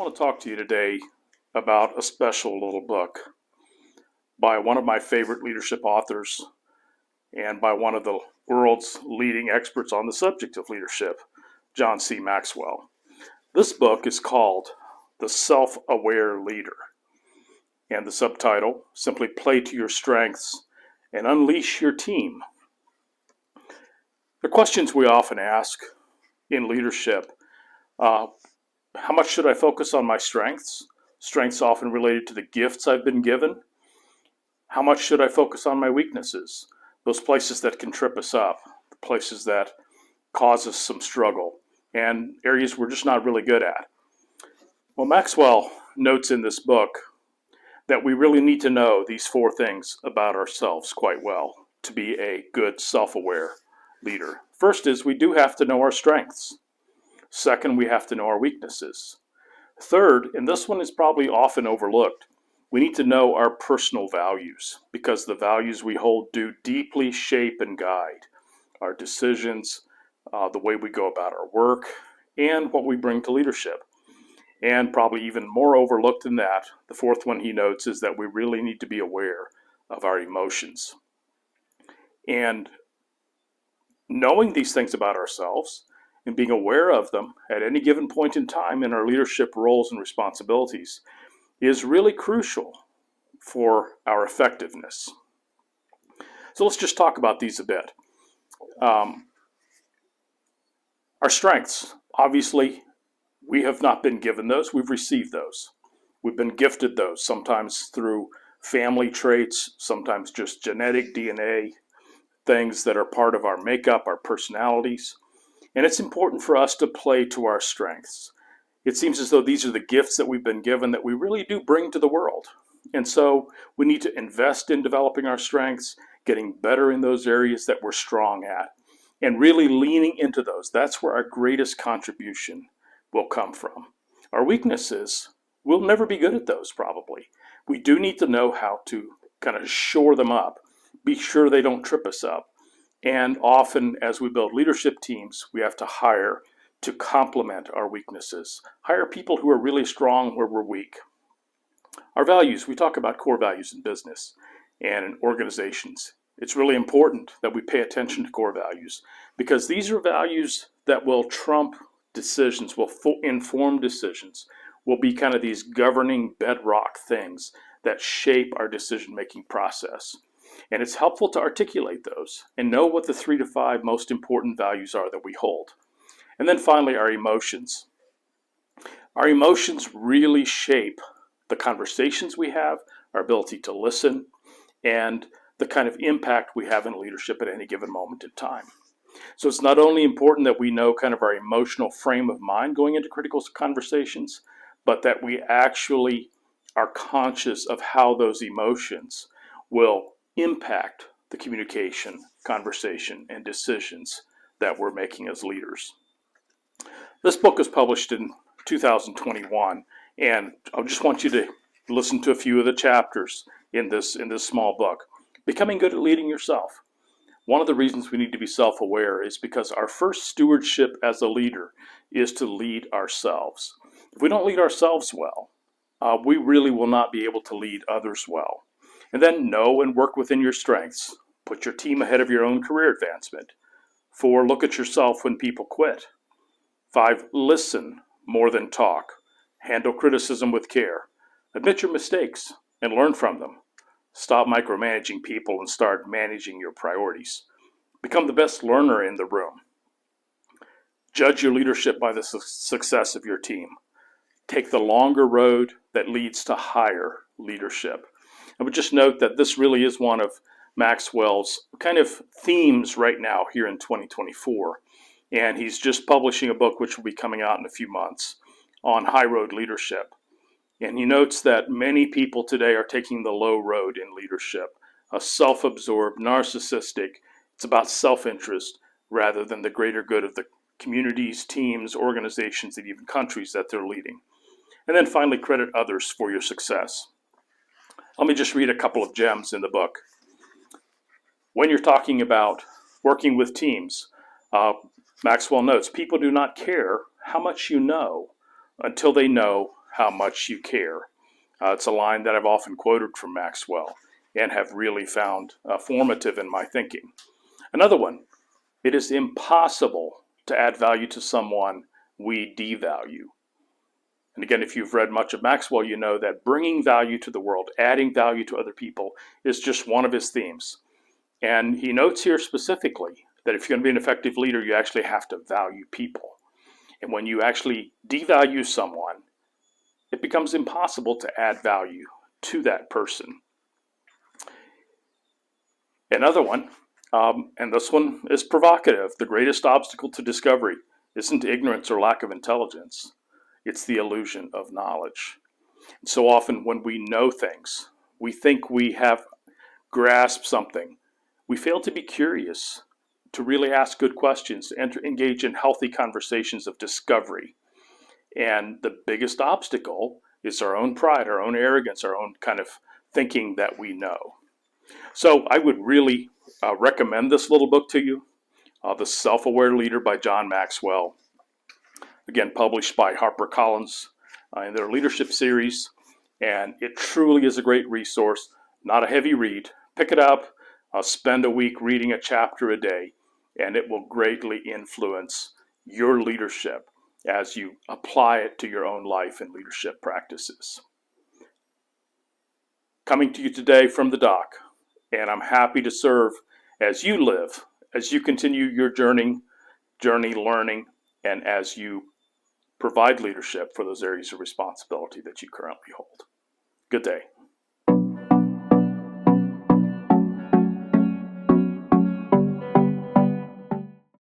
want to talk to you today about a special little book by one of my favorite leadership authors and by one of the world's leading experts on the subject of leadership, John C. Maxwell. This book is called The Self-Aware Leader, and the subtitle, simply Play to Your Strengths and Unleash Your Team. The questions we often ask in leadership, how much should I focus on my strengths? Strengths often related to the gifts I've been given. How much should I focus on my weaknesses? Those places that can trip us up, the places that cause us some struggle, and areas we're just not really good at. Well, Maxwell notes in this book that we really need to know these four things about ourselves quite well to be a good self-aware leader. First is we do have to know our strengths. Second, we have to know our weaknesses. Third, and this one is probably often overlooked, we need to know our personal values because the values we hold do deeply shape and guide our decisions, the way we go about our work, and what we bring to leadership. And probably even more overlooked than that, the fourth one he notes is that we really need to be aware of our emotions. And knowing these things about ourselves and being aware of them at any given point in time in our leadership roles and responsibilities is really crucial for our effectiveness. So let's just talk about these a bit. Our strengths, obviously, we have not been given those, we've received those. We've been gifted those, sometimes through family traits, sometimes just genetic DNA, things that are part of our makeup, our personalities. And it's important for us to play to our strengths. It seems as though these are the gifts that we've been given that we really do bring to the world. And so we need to invest in developing our strengths, getting better in those areas that we're strong at, and really leaning into those. That's where our greatest contribution will come from. Our weaknesses, we'll never be good at those probably. We do need to know how to kind of shore them up, be sure they don't trip us up. And often as we build leadership teams, we have to hire to complement our weaknesses. Hire people who are really strong where we're weak. Our values, we talk about core values in business and in organizations. It's really important that we pay attention to core values because these are values that will trump decisions, will inform decisions, will be kind of these governing bedrock things that shape our decision-making process. And it's helpful to articulate those and know what the 3 to 5 most important values are that we hold. And then finally, our emotions. Our emotions really shape the conversations we have, our ability to listen, and the kind of impact we have in leadership at any given moment in time. So it's not only important that we know kind of our emotional frame of mind going into critical conversations, but that we actually are conscious of how those emotions will impact the communication, conversation, and decisions that we're making as leaders. This book was published in 2021, and I just want you to listen to a few of the chapters in this small book. Becoming good at leading yourself. One of the reasons we need to be self-aware is because our first stewardship as a leader is to lead ourselves. If we don't lead ourselves well, we really will not be able to lead others well. And then know and work within your strengths. Put your team ahead of your own career advancement. 4, look at yourself when people quit. 5, listen more than talk. Handle criticism with care. Admit your mistakes and learn from them. Stop micromanaging people and start managing your priorities. Become the best learner in the room. Judge your leadership by the success of your team. Take the longer road that leads to higher leadership. I would just note that this really is one of Maxwell's kind of themes right now here in 2024. And he's just publishing a book which will be coming out in a few months on high road leadership. And he notes that many people today are taking the low road in leadership, a self-absorbed, narcissistic, it's about self-interest rather than the greater good of the communities, teams, organizations, and even countries that they're leading. And then finally, credit others for your success. Let me just read a couple of gems in the book. When you're talking about working with teams, Maxwell notes, people do not care how much you know until they know how much you care. It's a line that I've often quoted from Maxwell and have really found formative in my thinking. Another one, it is impossible to add value to someone we devalue. And again, if you've read much of Maxwell, you know that bringing value to the world, adding value to other people, is just one of his themes. And he notes here specifically that if you're going to be an effective leader, you actually have to value people. And when you actually devalue someone, it becomes impossible to add value to that person. Another one, and this one is provocative, the greatest obstacle to discovery isn't ignorance or lack of intelligence. It's the illusion of knowledge. So often when we know things, we think we have grasped something. We fail to be curious, to really ask good questions, to engage in healthy conversations of discovery. And the biggest obstacle is our own pride, our own arrogance, our own kind of thinking that we know. So I would really recommend this little book to you, The Self-Aware Leader by John Maxwell. Again, published by HarperCollins in their leadership series. And it truly is a great resource, not a heavy read. Pick it up, spend a week reading a chapter a day, and it will greatly influence your leadership as you apply it to your own life and leadership practices. Coming to you today from the dock, and I'm happy to serve as you live, as you continue your journey learning, and as you provide leadership for those areas of responsibility that you currently hold. Good day.